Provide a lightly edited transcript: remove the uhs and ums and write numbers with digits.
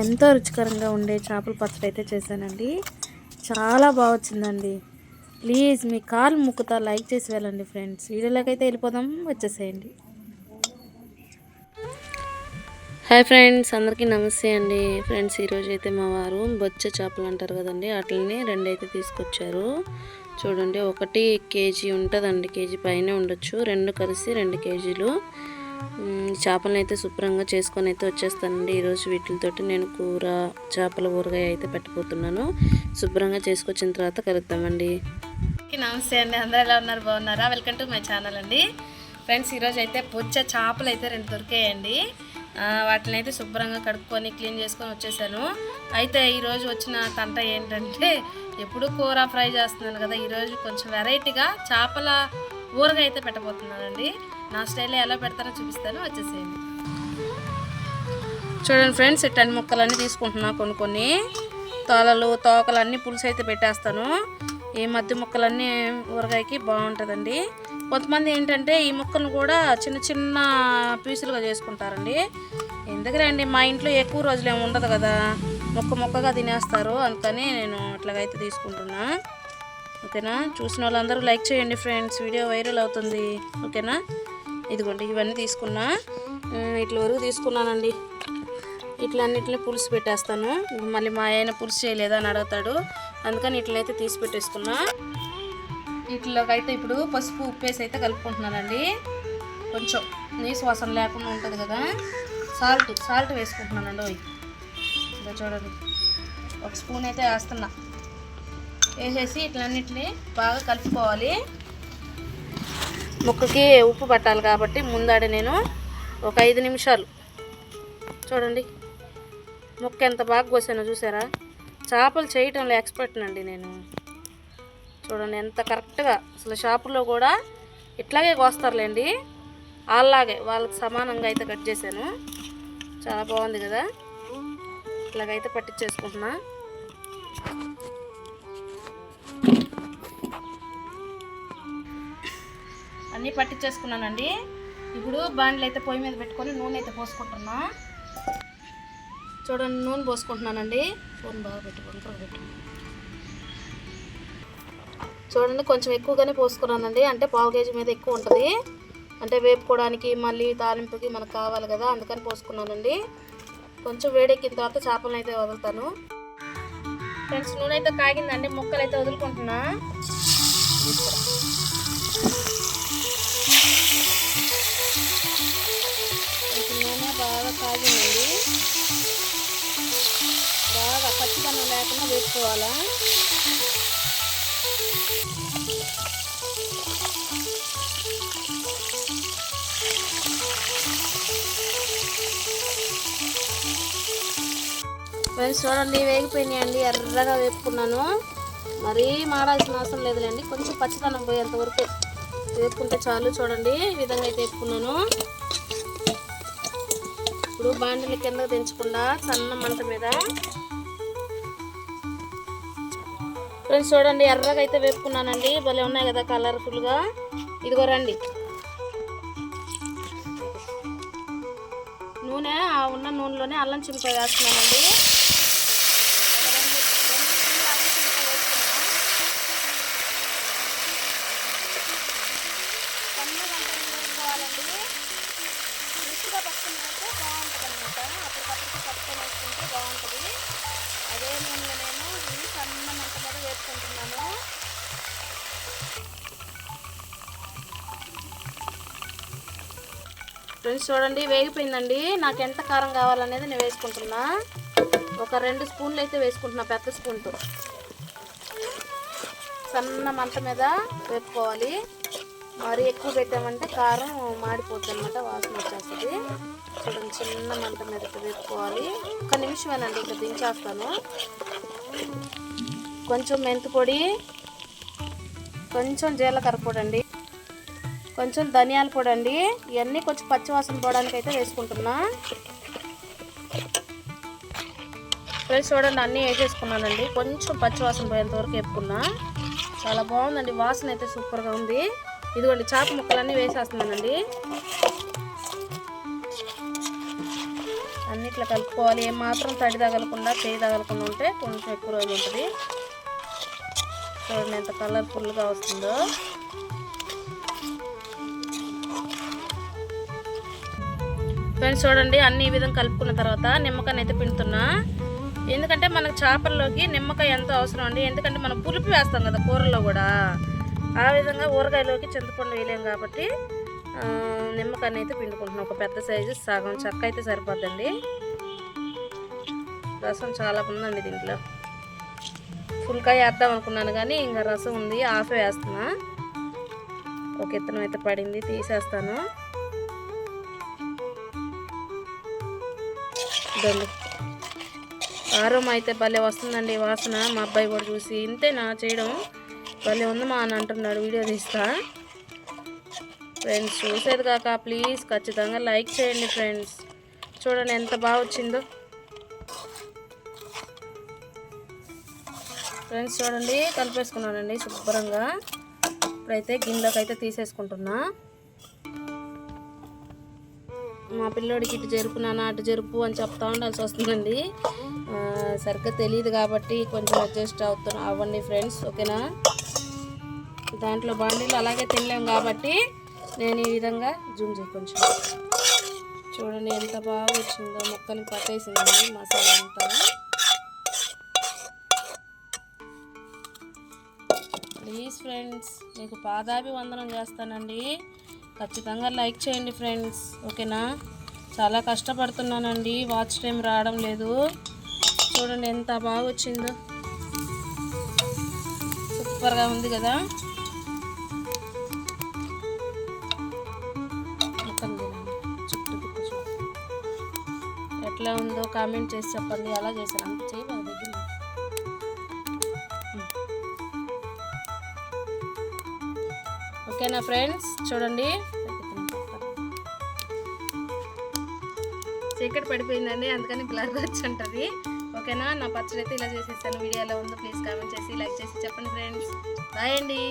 ఎంతో రుచికరంగా ఉండే చేపల పచ్చడి అయితే చేశానండి. చాలా బాగా వచ్చిందండి. ప్లీజ్ మీ కాలు ముక్కుతా లైక్ చేసి వెళ్ళండి ఫ్రెండ్స్. వీడియోలోకి అయితే వెళ్ళిపోదాం, వచ్చేసేయండి. హాయ్ ఫ్రెండ్స్, అందరికీ నమస్తే అండి. ఫ్రెండ్స్, ఈరోజు అయితే మా వారు బొచ్చ చేపలు అంటారు కదండి, వాటిని 2 అయితే తీసుకొచ్చారు. చూడండి, 1 కేజీ ఉంటుందండి, కేజీ పైనే ఉండొచ్చు. 2 కలిసి 2 కేజీలు చేపలను అయితే శుభ్రంగా చేసుకొని అయితే వచ్చేస్తానండి. ఈరోజు వీటితోటి నేను చేపల ఊరగాయ అయితే పెట్టబోతున్నాను. శుభ్రంగా చేసుకొచ్చిన తర్వాత కలుద్దామండి. నమస్తే అండి, అందరూ ఎలా ఉన్నారు? బాగున్నారా? వెల్కమ్ టు మై ఛానల్ అండి. ఫ్రెండ్స్, ఈరోజు అయితే బొచ్చ చేపలు అయితే 2 దొరికాయండి. వాటిని అయితే శుభ్రంగా కడుక్కొని క్లీన్ చేసుకొని వచ్చేసాను. అయితే ఈరోజు వచ్చిన తంట ఏంటంటే, ఎప్పుడు కూర ఫ్రై చేస్తున్నాను కదా, ఈరోజు కొంచెం వెరైటీగా చేపల ఊరగాయ అయితే పెట్టబోతున్నానండి. నా స్టైల్లో ఎలా పెడతానో చూపిస్తాను, వచ్చేసేయండి. చూడండి ఫ్రెండ్స్, 10 ముక్కలన్నీ తీసుకుంటున్నా. కొన్ని తోకలు అన్నీ పులుసు అయితే పెట్టేస్తాను. ఈ మధ్య ముక్కలన్నీ ఊరగాయకి బాగుంటుందండి. కొంతమంది ఏంటంటే ఈ ముక్కలను కూడా చిన్న చిన్న పీసులుగా చేసుకుంటారండి. ఎందుకంటే మా ఇంట్లో ఎక్కువ రోజులు ఏమి ఉండదు కదా, ముక్కగా తినేస్తారు. అందుకని నేను అట్లాగైతే తీసుకుంటున్నా. ఓకేనా? చూసిన వాళ్ళందరూ లైక్ చేయండి ఫ్రెండ్స్, వీడియో వైరల్ అవుతుంది. ఓకేనా? ఇదిగోండి, ఇవన్నీ తీసుకున్నా. ఇట్ల వరకు తీసుకున్నానండి. ఇట్లన్నిటిని పులుసు పెట్టేస్తాను. మళ్ళీ మా ఆయన పులుసు చేయలేదా అని అడుగుతాడు, అందుకని ఇట్లయితే తీసి పెట్టేసుకున్నా. ఇట్లోకైతే ఇప్పుడు పసుపు ఉప్పేసి అయితే కలుపుకుంటున్నానండి. కొంచెం నీసు వాసన లేకుండా ఉంటుంది కదా. సాల్ట్ వేసుకుంటున్నానండి. ఇలా చూడండి, 1 స్పూన్ అయితే వేస్తున్నా. వేసేసి ఇట్లన్నిటిని బాగా కలుపుకోవాలి. ముక్కకి ఉప్పు పట్టాలి కాబట్టి ముందాడే నేను ఒక 5 నిమిషాలు, చూడండి ముక్క ఎంత బాగా కోసానో చూసారా. చేపలు చేయటంలో ఎక్స్పర్ట్ అండి నేను. చూడండి ఎంత కరెక్ట్గా, అసలు షాపులో కూడా ఇట్లాగే కోస్తారులేండి, వాళ్ళకి సమానంగా అయితే కట్ చేశాను. చాలా బాగుంది కదా. ఇట్లాగైతే పట్టించేసుకుంటున్నా. అన్నీ పట్టించేసుకున్నానండి. ఇప్పుడు బాండ్లు అయితే పొయ్యి మీద పెట్టుకొని నూనె అయితే పోసుకుంటున్నా. చూడండి, నూనె పోసుకుంటున్నానండి. ఫోన్ బాగా పెట్టుకోండి. చూడండి, కొంచెం ఎక్కువగానే పోసుకున్నానండి. అంటే 1/2 కేజీ మీద ఎక్కువ ఉంటుంది. అంటే వేపుకోవడానికి మళ్ళీ తాలింపుకి మనకు కావాలి కదా, అందుకని పోసుకున్నానండి. కొంచెం వేడెక్కిన తర్వాత చేపలను అయితే వదులుతాను. ఫ్రెండ్స్, నూనె అయితే కాగిందండి, ముక్కలు అయితే వదులుకుంటున్నా. నూనె బాగా కాగిందండి. బాగా పచ్చిదనం లేకుండా వేసుకోవాలా. ఫ్రెండ్స్, చూడండి వేగిపోయినాయండి, ఎర్రగా వేపుకున్నాను. మరీ మాడాల్సిన అవసరం లేదులేండి, కొంచెం పచ్చిదనం పోయేంతవరకు వేపుకుంటే చాలు. చూడండి, ఈ విధంగా అయితే వేపుకున్నాను. ఇప్పుడు బాండిని కిందకు దించకుండా సన్న మంట మీద, ఫ్రెండ్స్ చూడండి ఎర్రగా అయితే వేపుకున్నానండి. భలే ఉన్నాయి కదా కలర్ఫుల్గా. ఇదిగో రండి, ఉన్న నూనెలోనే అల్లం చిల్లిపాయ వేస్తున్నానండి. రుచిగా పట్టుకున్నట్టు బాగుంటుంది అనమాట. అప్పటికప్పటికి పట్టుకొని వేసుకుంటే బాగుంటుంది. అదే నూనెలోనేమో ఇది సన్న మంట మీద వేసుకుంటున్నాను. ఫ్రెండ్స్ చూడండి, వేగిపోయిందండి. నాకు ఎంత కారం కావాలనేది నేను వేసుకుంటున్నా. ఒక 2 స్పూన్లు అయితే వేసుకుంటున్నా, పెద్ద స్పూన్తో. సన్న మంట మీద వేపుకోవాలి. మరీ ఎక్కువ పెట్టామంటే కారం మాడిపోతుంది అనమాట, వాసన వచ్చేస్తుంది. చూడండి, చిన్న మంట మీద వేపుకోవాలి. 1 నిమిషమేనండి, ఇక దించేస్తాను. కొంచెం మెంతి పొడి, కొంచెం జీలకర్ర పొడి అండి, కొంచెం ధనియాల పొడి అండి. ఇవన్నీ కొంచెం పచ్చివాసన పోవడానికి అయితే వేసుకుంటున్నా. ఫ్రెండ్స్ చూడండి, అన్నీ వేసేసుకున్నానండి. కొంచెం పచ్చివాసన పోయేంతవరకు వేపుకున్నా. చాలా బాగుందండి, వాసన అయితే సూపర్గా ఉంది. ఇదిగోండి, చేప ముక్కలన్నీ వేసేస్తున్నానండి. అన్నీ ఇట్లా కలుపుకోవాలి. ఏమాత్రం తడి తగలకుండా చేయి తగలకుండా ఉంటే కొంచెం ఎక్కువ రోజులు ఉంటుంది. చూడండి ఎంత కలర్ఫుల్గా వస్తుందో. ఫ్రెండ్స్ చూడండి అన్ని ఈ విధంగా కలుపుకున్న తర్వాత నిమ్మకాయని అయితే పిండుతున్నా. ఎందుకంటే మనకు చేపల్లోకి నిమ్మకాయ ఎంతో అవసరం అండి. ఎందుకంటే మనం పులుపు వేస్తాం కదా కూరల్లో కూడా, ఆ విధంగా ఊరగాయలోకి చింతపండు వేయలేం కాబట్టి నిమ్మకాయని అయితే పిండుకుంటున్నాం. ఒక పెద్ద సైజు సగం చెక్క అయితే సరిపోద్దండి. రసం చాలా ఉందండి దీంట్లో. ఫుల్కాయ వేద్దాం అనుకున్నాను కానీ ఇంకా రసం ఉంది, హాఫ్ వేస్తున్నా. ఒక ఇత్తనం అయితే పడింది, తీసేస్తాను. ఇదండి ఆరోమ అయితే భలే వస్తుందండి వాసన. మా అబ్బాయి కూడా చూసి ఇంతేనా చేయడం, భలే ఉంది మా అని అంటున్నాడు. వీడియో తీస్తా. ఫ్రెండ్స్ చూసేది కాక ప్లీజ్ ఖచ్చితంగా లైక్ చేయండి ఫ్రెండ్స్. చూడండి ఎంత బాగా వచ్చిందో ఫ్రెండ్స్. చూడండి కలిపేసుకున్నానండి శుభ్రంగా. ఇప్పుడైతే గిన్నెలోకి అయితే తీసేసుకుంటున్నా. మా పిల్లోడికి ఇటు జరుపు నాన్న అటు జరుపు అని చెప్తా ఉండాల్సి వస్తుందండి. సరిగ్గా తెలియదు కాబట్టి కొంచెం అడ్జస్ట్ అవ్వండి ఫ్రెండ్స్, ఓకేనా. దాంట్లో బాండీలు అలాగే తినలేము కాబట్టి నేను ఈ విధంగా జూమ్ చేయి కొంచెం. చూడండి ఎంత బాగా వచ్చిందో, ముక్కని పట్టేసిందండి మసాలా అంతా. ప్లీజ్ ఫ్రెండ్స్ మీకు పాదాభివందనం చేస్తానండి. ఖచ్చితంగా లైక్ చేయండి ఫ్రెండ్స్, ఓకేనా. చాలా కష్టపడుతున్నానండి, వాచ్ టైం రావడం లేదు. చూడండి ఎంత బాగా వచ్చిందో, సూపర్గా ఉంది కదా. ఎట్లా ఉందో కామెంట్ చేసి చెప్పండి. ఎలా చేశారు అంత చేయి వాళ్ళ దగ్గర. ఓకేనా ఫ్రెండ్స్ చూడండి చీకటి పడిపోయిందండి, అందుకని బ్లర్ వచ్చి ఉంటుంది. ఓకేనా. నా పచ్చడి అయితే ఇలా చేసేసాను. వీడియో ఎలా ఉందో ప్లీజ్ కామెంట్ చేసి లైక్ చేసి చెప్పండి ఫ్రెండ్స్. బాయ్ అండి.